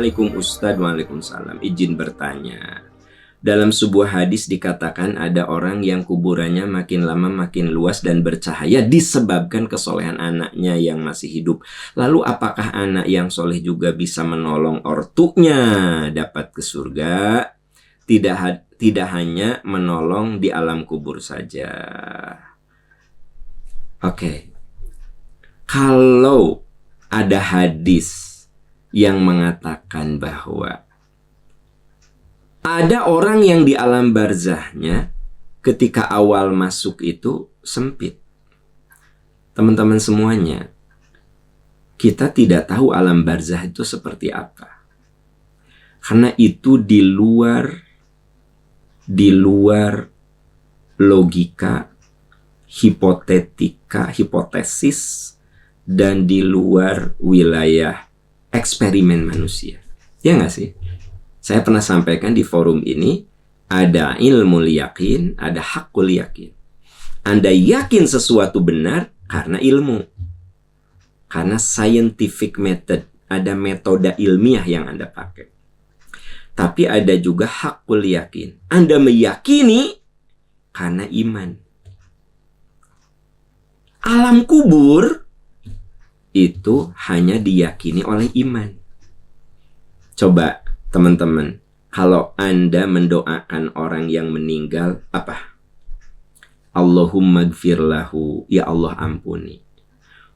Assalamualaikum Ustadz. Waalaikumsalam. Izin bertanya. Dalam sebuah hadis dikatakan ada orang yang kuburannya makin lama makin luas dan bercahaya disebabkan kesolehan anaknya yang masih hidup. Lalu apakah anak yang soleh juga bisa menolong ortunya dapat ke surga? Tidak hanya menolong di alam kubur saja. Oke. Kalau ada hadis yang mengatakan bahwa ada orang yang di alam barzahnya ketika awal masuk itu sempit. Teman-teman semuanya, kita tidak tahu alam barzah itu seperti apa. Karena itu di luar logika, hipotesis, dan di luar wilayah eksperimen manusia. Ya nggak sih? Saya pernah sampaikan di forum ini, ada ilmu yakin, ada hakul yakin. Anda yakin sesuatu benar karena ilmu. Karena scientific method, ada metode ilmiah yang Anda pakai. Tapi ada juga hakul yakin. Anda meyakini karena iman. Alam kubur itu hanya diyakini oleh iman. Coba teman-teman, kalau Anda mendoakan orang yang meninggal, apa? Allahumma gfir lahu, ya Allah ampuni.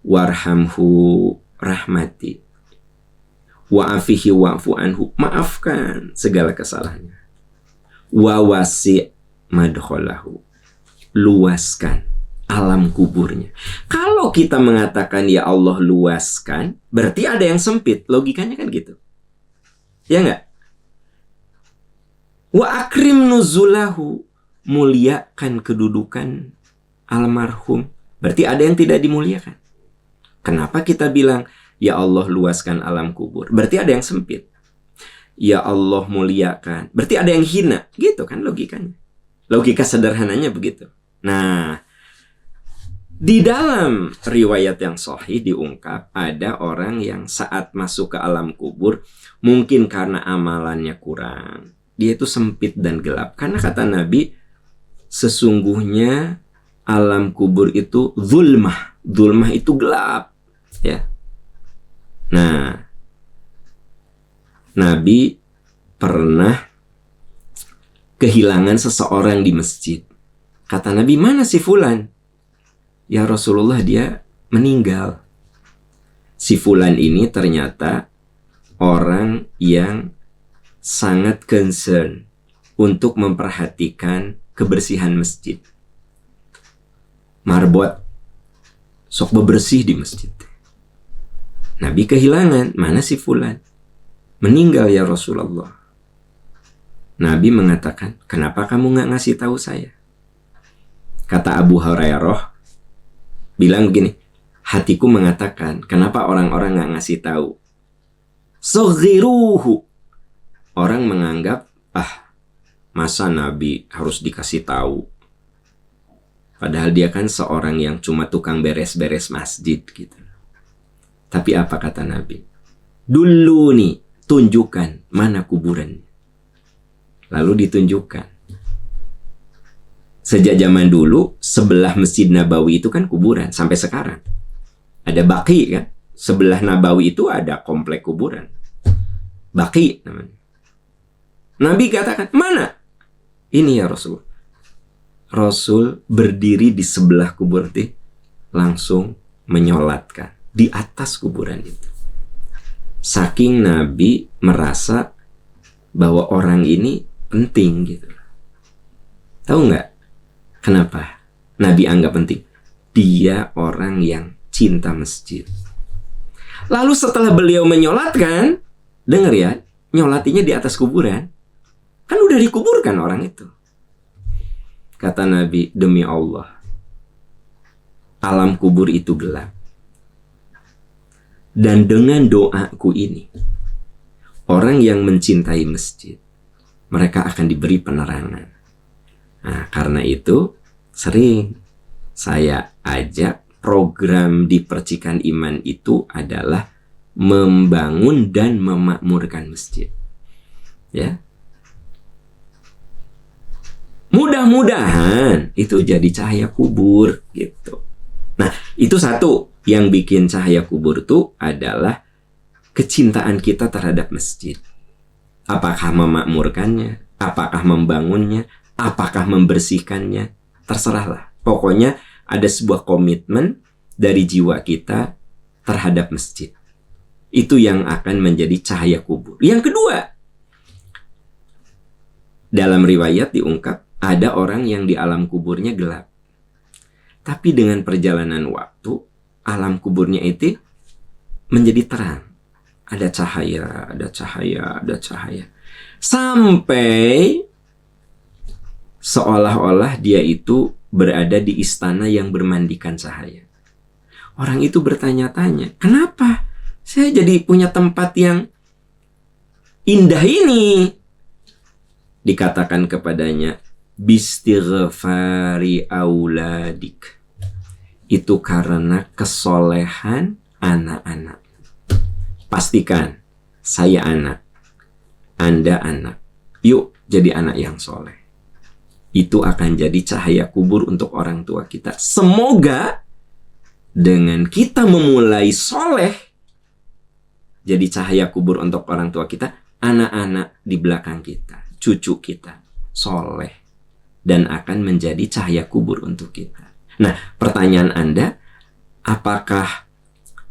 Warhamhu, rahmati. Wa'afihi wa'fu anhu, maafkan segala kesalahannya. Wa wasi' madkhalahu, luaskan alam kuburnya. Kalau kita mengatakan ya Allah luaskan, berarti ada yang sempit. Logikanya kan gitu. Ya enggak? Wa akrim nuzulahu, muliakan kedudukan almarhum. Berarti ada yang tidak dimuliakan. Kenapa kita bilang ya Allah luaskan alam kubur? Berarti ada yang sempit. Ya Allah muliakan, berarti ada yang hina. Gitu kan logikanya. Logika sederhananya begitu. Nah, di dalam riwayat yang sahih diungkap ada orang yang saat masuk ke alam kubur, mungkin karena amalannya kurang, dia itu sempit dan gelap. Karena kata Nabi, sesungguhnya alam kubur itu zulmah. Zulmah itu gelap. Ya. Nah, Nabi pernah kehilangan seseorang di masjid. Kata Nabi, mana si fulan? Ya Rasulullah, dia meninggal. Si fulan ini ternyata orang yang sangat concern untuk memperhatikan kebersihan masjid. Marbot, sok bebersih di masjid. Nabi kehilangan, mana si fulan? Meninggal ya Rasulullah. Nabi mengatakan, kenapa kamu nggak ngasih tahu saya? Kata Abu Hurairah, bilang begini, hatiku mengatakan, kenapa orang-orang nggak ngasih tahu? Saghiruhu. Orang menganggap, masa Nabi harus dikasih tahu? Padahal dia kan seorang yang cuma tukang beres-beres masjid gitu. Tapi apa kata Nabi? Dulu nih, tunjukkan mana kuburannya. Lalu ditunjukkan. Sejak zaman dulu, sebelah Masjid Nabawi itu kan kuburan. Sampai sekarang. Ada Baqi kan. Sebelah Nabawi itu ada komplek kuburan. Baqi namanya. Nabi katakan, mana? Ini ya Rasul. Rasul berdiri di sebelah kubur itu. Langsung menyolatkan. Di atas kuburan itu. Saking Nabi merasa bahwa orang ini penting gitu. Tahu nggak? Kenapa Nabi anggap penting? Dia orang yang cinta masjid. Lalu setelah beliau menyolatkan, dengar ya, nyolatinya di atas kuburan. Kan udah dikuburkan orang itu. Kata Nabi, demi Allah, alam kubur itu gelap. Dan dengan doaku ini, orang yang mencintai masjid, mereka akan diberi penerangan. Nah, karena itu sering saya ajak program di Percikan Iman itu adalah membangun dan memakmurkan masjid. Ya. Mudah-mudahan itu jadi cahaya kubur gitu. Nah, itu satu yang bikin cahaya kubur itu adalah kecintaan kita terhadap masjid. Apakah memakmurkannya, apakah membangunnya, apakah membersihkannya, terserahlah. Pokoknya ada sebuah komitmen dari jiwa kita terhadap masjid. Itu yang akan menjadi cahaya kubur. Yang kedua, dalam riwayat diungkap, ada orang yang di alam kuburnya gelap. Tapi dengan perjalanan waktu, alam kuburnya itu menjadi terang. Ada cahaya, ada cahaya, ada cahaya. Sampai seolah-olah dia itu berada di istana yang bermandikan cahaya. Orang itu bertanya-tanya, kenapa saya jadi punya tempat yang indah ini? Dikatakan kepadanya, bistighfari auladik. Itu karena kesolehan anak-anak. Pastikan, saya anak, Anda anak. Yuk jadi anak yang soleh. Itu akan jadi cahaya kubur untuk orang tua kita. Semoga dengan kita memulai soleh, jadi cahaya kubur untuk orang tua kita, anak-anak di belakang kita, cucu kita, soleh. Dan akan menjadi cahaya kubur untuk kita. Nah, pertanyaan Anda, apakah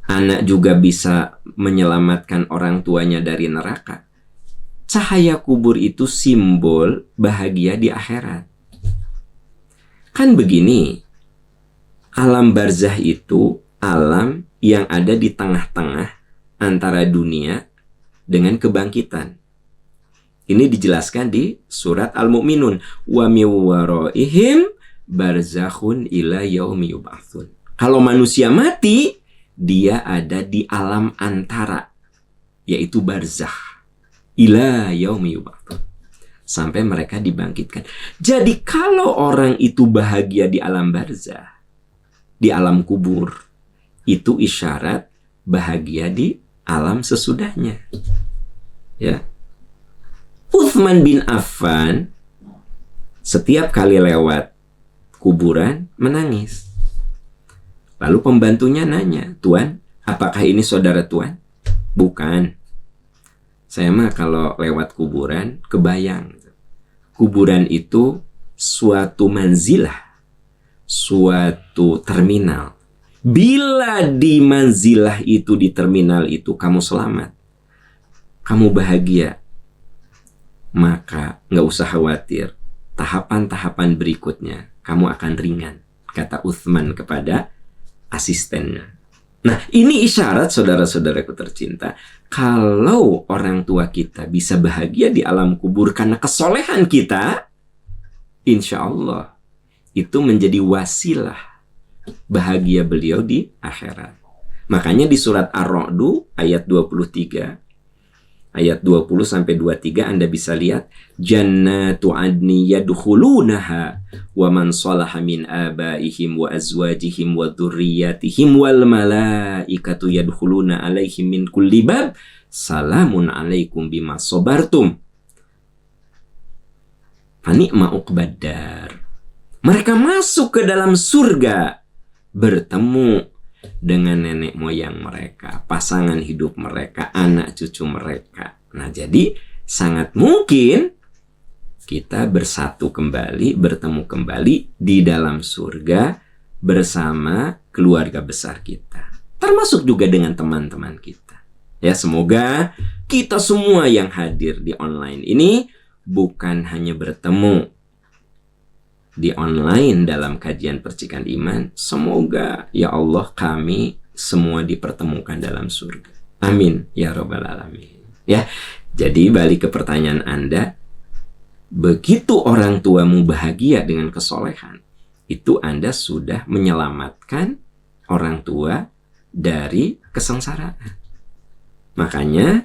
anak juga bisa menyelamatkan orang tuanya dari neraka? Cahaya kubur itu simbol bahagia di akhirat. Kan begini, alam barzah itu alam yang ada di tengah-tengah antara dunia dengan kebangkitan. Ini dijelaskan di surat Al-Mu'minun. Wa mi waraihim barzakhun ila yaumi yub'atsun. Kalau manusia mati, dia ada di alam antara, yaitu barzakh. Ila yaumi yub'atsun. Sampai mereka dibangkitkan. Jadi kalau orang itu bahagia di alam barzakh, di alam kubur, itu isyarat bahagia di alam sesudahnya. Ya. Uthman bin Affan setiap kali lewat kuburan menangis. Lalu pembantunya nanya, Tuan, apakah ini saudara Tuan? Bukan. Saya mah kalau lewat kuburan kebayang. Kuburan itu suatu manzilah, suatu terminal. Bila di manzilah itu, di terminal itu kamu selamat, kamu bahagia, maka nggak usah khawatir. Tahapan-tahapan berikutnya kamu akan ringan, kata Uthman kepada asistennya. Nah, ini isyarat saudara-saudaraku tercinta. Kalau orang tua kita bisa bahagia di alam kubur karena kesolehan kita, insya Allah itu menjadi wasilah bahagia beliau di akhirat. Makanya di surat Ar-Ra'du ayat 23, ayat 20-23 Anda bisa lihat, jannatu adni yadkhulunaha wa man salaha min abaihim wa azwajihim wa dzurriyyatihim wal malaikatu yadkhuluna alaihim min kulli bab salamun alaikum bima sabartum fa ni'ma uqbaddar. Mereka masuk ke dalam surga, bertemu dengan nenek moyang mereka, pasangan hidup mereka, anak cucu mereka. Nah, jadi sangat mungkin kita bersatu kembali, bertemu kembali di dalam surga bersama keluarga besar kita. Termasuk juga dengan teman-teman kita. Ya, semoga kita semua yang hadir di online ini bukan hanya bertemu di online dalam kajian Percikan Iman, semoga ya Allah kami semua dipertemukan dalam surga. Amin ya rabbal alamin. Ya, jadi balik ke pertanyaan Anda, begitu orang tuamu bahagia dengan kesolehan, itu Anda sudah menyelamatkan orang tua dari kesengsaraan. Makanya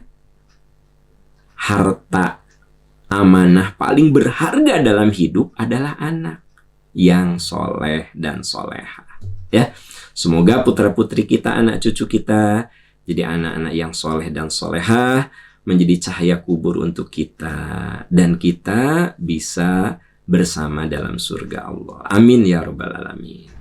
harta amanah paling berharga dalam hidup adalah anak yang soleh dan soleha. Ya, semoga putra putri kita, anak cucu kita jadi anak-anak yang soleh dan solehah, menjadi cahaya kubur untuk kita, dan kita bisa bersama dalam surga Allah. Amin ya rabbal alamin.